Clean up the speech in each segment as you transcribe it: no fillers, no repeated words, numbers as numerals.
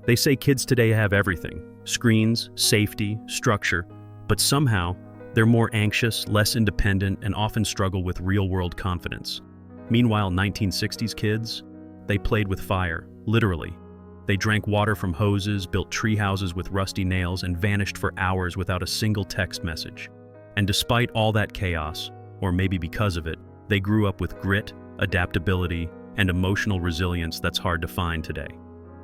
They say kids today have everything: screens, safety, structure, but somehow they're more anxious, less independent, and often struggle with real-world confidence. Meanwhile, 1960s kids, they played with fire, literally. They drank water from hoses, built tree houses with rusty nails, and vanished for hours without a single text message. And despite all that chaos, or maybe because of it, they grew up with grit, adaptability, and emotional resilience that's hard to find today.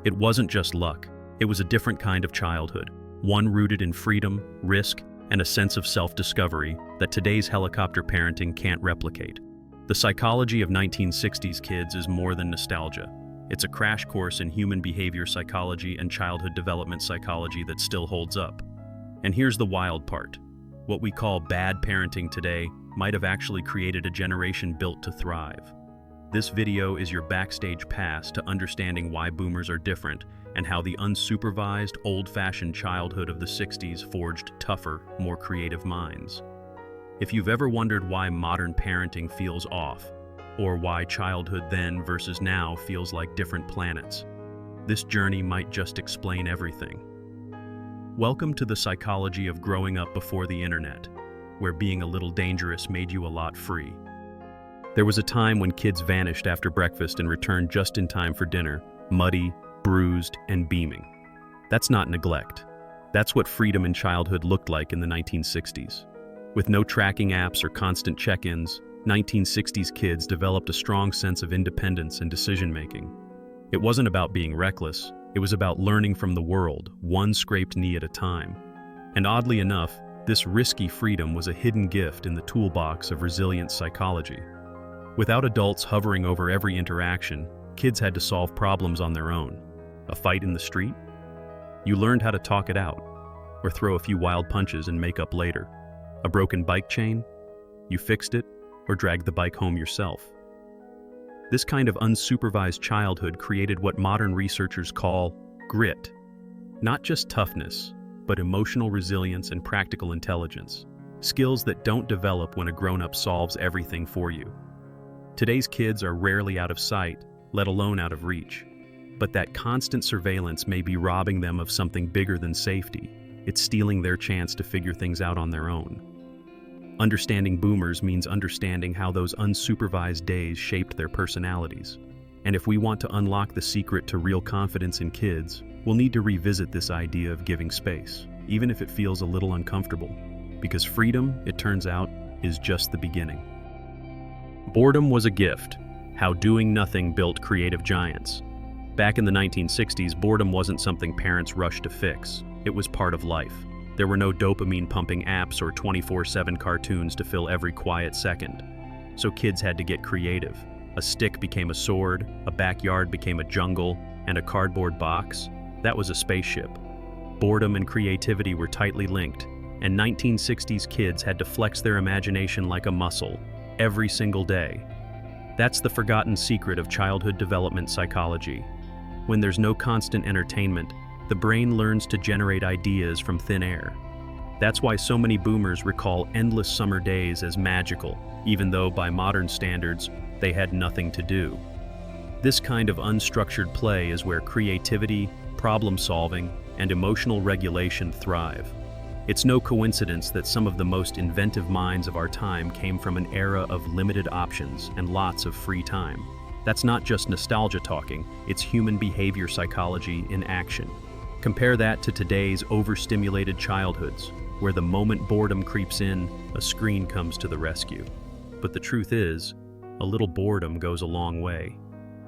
It wasn't just luck. It was a different kind of childhood, one rooted in freedom, risk, and a sense of self-discovery that today's helicopter parenting can't replicate. The psychology of 1960s kids is more than nostalgia. It's a crash course in human behavior psychology and childhood development psychology that still holds up. And here's the wild part. What we call bad parenting today might have actually created a generation built to thrive. This video is your backstage pass to understanding why boomers are different and how the unsupervised, old-fashioned childhood of the 60s forged tougher, more creative minds. If you've ever wondered why modern parenting feels off, or why childhood then versus now feels like different planets, this journey might just explain everything. Welcome to the psychology of growing up before the internet, where being a little dangerous made you a lot free. There was a time when kids vanished after breakfast and returned just in time for dinner, muddy, bruised, and beaming. That's not neglect. That's what freedom in childhood looked like in the 1960s. With no tracking apps or constant check-ins, 1960s kids developed a strong sense of independence and decision-making. It wasn't about being reckless, it was about learning from the world, one scraped knee at a time. And oddly enough, this risky freedom was a hidden gift in the toolbox of resilient psychology. Without adults hovering over every interaction, kids had to solve problems on their own. A fight in the street? You learned how to talk it out, or throw a few wild punches and make up later. A broken bike chain? You fixed it, or dragged the bike home yourself. This kind of unsupervised childhood created what modern researchers call grit. Not just toughness, but emotional resilience and practical intelligence. Skills that don't develop when a grown-up solves everything for you. Today's kids are rarely out of sight, let alone out of reach. But that constant surveillance may be robbing them of something bigger than safety. It's stealing their chance to figure things out on their own. Understanding boomers means understanding how those unsupervised days shaped their personalities. And if we want to unlock the secret to real confidence in kids, we'll need to revisit this idea of giving space, even if it feels a little uncomfortable. Because freedom, it turns out, is just the beginning. Boredom was a gift. How doing nothing built creative giants. Back in the 1960s, boredom wasn't something parents rushed to fix. It was part of life. There were no dopamine-pumping apps or 24/7 cartoons to fill every quiet second. So kids had to get creative. A stick became a sword, a backyard became a jungle, and a cardboard box, that was a spaceship. Boredom and creativity were tightly linked, and 1960s kids had to flex their imagination like a muscle, every single day. That's the forgotten secret of childhood development psychology. When there's no constant entertainment, the brain learns to generate ideas from thin air. That's why so many boomers recall endless summer days as magical, even though by modern standards, they had nothing to do. This kind of unstructured play is where creativity, problem-solving, and emotional regulation thrive. It's no coincidence that some of the most inventive minds of our time came from an era of limited options and lots of free time. That's not just nostalgia talking, it's human behavior psychology in action. Compare that to today's overstimulated childhoods, where the moment boredom creeps in, a screen comes to the rescue. But the truth is, a little boredom goes a long way.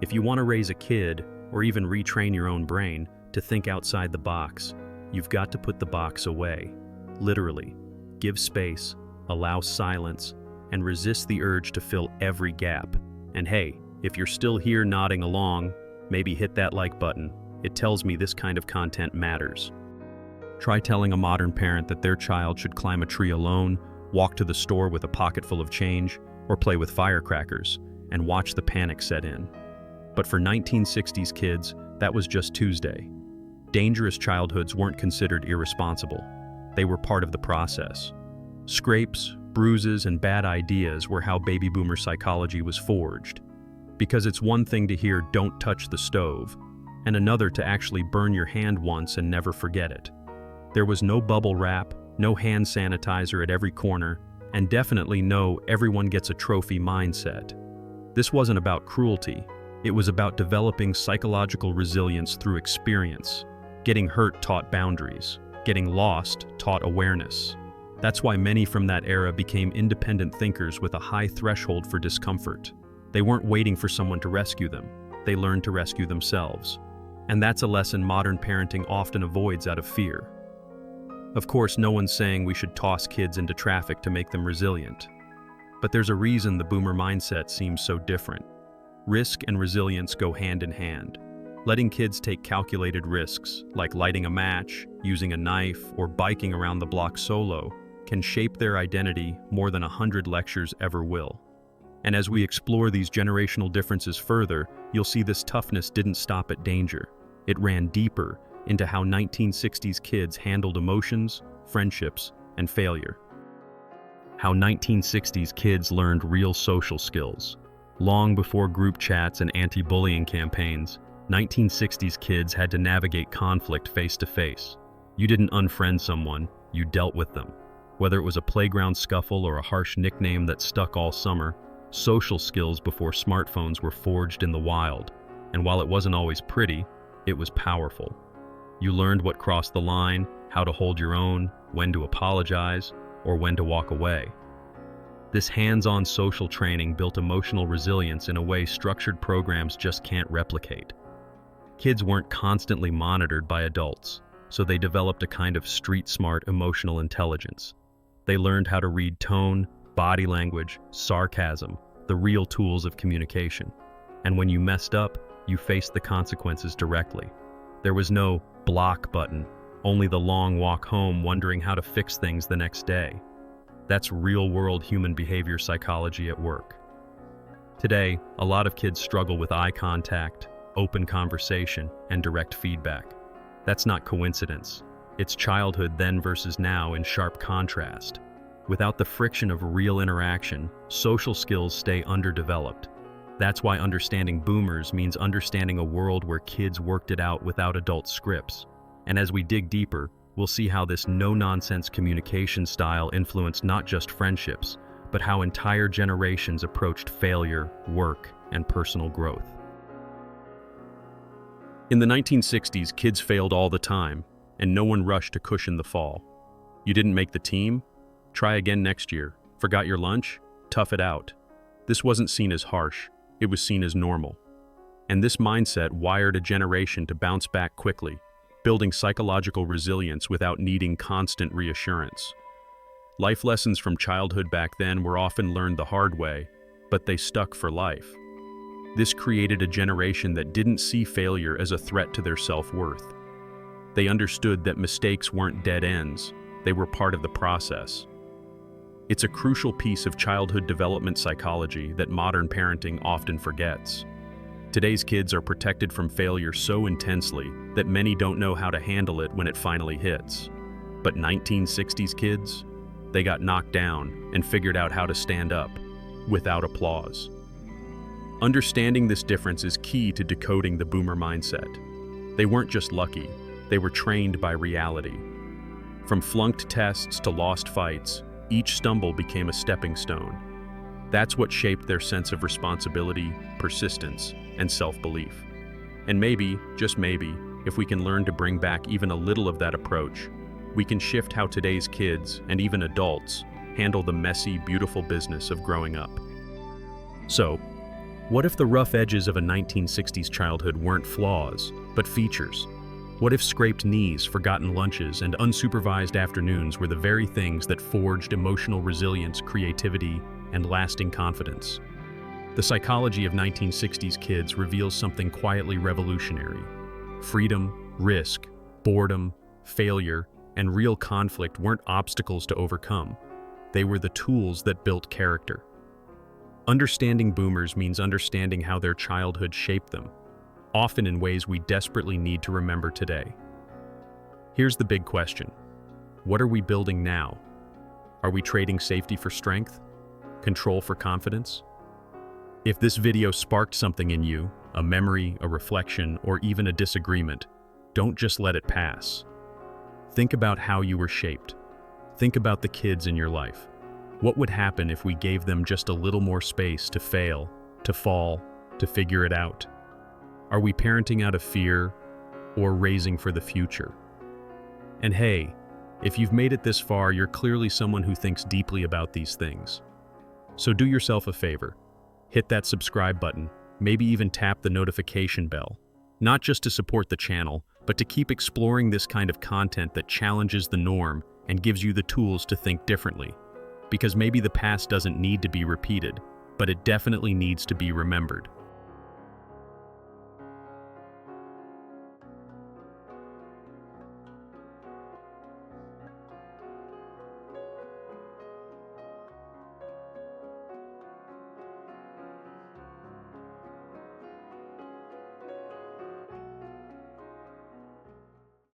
If you want to raise a kid, or even retrain your own brain, to think outside the box, you've got to put the box away. Literally. Give space, allow silence, and resist the urge to fill every gap. And hey, if you're still here nodding along, maybe hit that like button. It tells me this kind of content matters. Try telling a modern parent that their child should climb a tree alone, walk to the store with a pocket full of change, or play with firecrackers, and watch the panic set in. But for 1960s kids, that was just Tuesday. Dangerous childhoods weren't considered irresponsible. They were part of the process. Scrapes, bruises, and bad ideas were how baby boomer psychology was forged. Because it's one thing to hear "don't touch the stove," and another to actually burn your hand once and never forget it. There was no bubble wrap, no hand sanitizer at every corner, and definitely no everyone gets a trophy mindset. This wasn't about cruelty. It was about developing psychological resilience through experience. Getting hurt taught boundaries. Getting lost taught awareness. That's why many from that era became independent thinkers with a high threshold for discomfort. They weren't waiting for someone to rescue them. They learned to rescue themselves. And that's a lesson modern parenting often avoids out of fear. Of course, no one's saying we should toss kids into traffic to make them resilient. But there's a reason the boomer mindset seems so different. Risk and resilience go hand in hand. Letting kids take calculated risks, like lighting a match, using a knife, or biking around the block solo, can shape their identity more than 100 lectures ever will. And as we explore these generational differences further, you'll see this toughness didn't stop at danger. It ran deeper into how 1960s kids handled emotions, friendships, and failure. How 1960s kids learned real social skills. Long before group chats and anti-bullying campaigns, 1960s kids had to navigate conflict face-to-face. You didn't unfriend someone, you dealt with them. Whether it was a playground scuffle or a harsh nickname that stuck all summer, social skills before smartphones were forged in the wild. And while it wasn't always pretty, it was powerful. You learned what crossed the line, how to hold your own, when to apologize, or when to walk away. This hands-on social training built emotional resilience in a way structured programs just can't replicate. Kids weren't constantly monitored by adults, so they developed a kind of street-smart emotional intelligence. They learned how to read tone, body language, sarcasm, the real tools of communication. And when you messed up, you faced the consequences directly. There was no block button, only the long walk home wondering how to fix things the next day. That's real-world human behavior psychology at work. Today, a lot of kids struggle with eye contact, open conversation, and direct feedback. That's not coincidence. It's childhood then versus now in sharp contrast. Without the friction of real interaction, social skills stay underdeveloped. That's why understanding boomers means understanding a world where kids worked it out without adult scripts. And as we dig deeper, we'll see how this no-nonsense communication style influenced not just friendships, but how entire generations approached failure, work, and personal growth. In the 1960s, kids failed all the time, and no one rushed to cushion the fall. You didn't make the team? Try again next year. Forgot your lunch? Tough it out. This wasn't seen as harsh, it was seen as normal. And this mindset wired a generation to bounce back quickly, building psychological resilience without needing constant reassurance. Life lessons from childhood back then were often learned the hard way, but they stuck for life. This created a generation that didn't see failure as a threat to their self-worth. They understood that mistakes weren't dead ends, they were part of the process. It's a crucial piece of childhood development psychology that modern parenting often forgets. Today's kids are protected from failure so intensely that many don't know how to handle it when it finally hits. But 1960s kids, they got knocked down and figured out how to stand up, without applause. Understanding this difference is key to decoding the boomer mindset. They weren't just lucky, they were trained by reality. From flunked tests to lost fights, each stumble became a stepping stone. That's what shaped their sense of responsibility, persistence, and self-belief. And maybe, just maybe, if we can learn to bring back even a little of that approach, we can shift how today's kids, and even adults, handle the messy, beautiful business of growing up. So, what if the rough edges of a 1960s childhood weren't flaws, but features? What if scraped knees, forgotten lunches, and unsupervised afternoons were the very things that forged emotional resilience, creativity, and lasting confidence? The psychology of 1960s kids reveals something quietly revolutionary. Freedom, risk, boredom, failure, and real conflict weren't obstacles to overcome. They were the tools that built character. Understanding boomers means understanding how their childhood shaped them, often in ways we desperately need to remember today. Here's the big question. What are we building now? Are we trading safety for strength? Control for confidence? If this video sparked something in you, a memory, a reflection, or even a disagreement, don't just let it pass. Think about how you were shaped. Think about the kids in your life. What would happen if we gave them just a little more space to fail, to fall, to figure it out? Are we parenting out of fear or raising for the future? And hey, if you've made it this far, you're clearly someone who thinks deeply about these things. So do yourself a favor. Hit that subscribe button, maybe even tap the notification bell, not just to support the channel, but to keep exploring this kind of content that challenges the norm and gives you the tools to think differently. Because maybe the past doesn't need to be repeated, but it definitely needs to be remembered.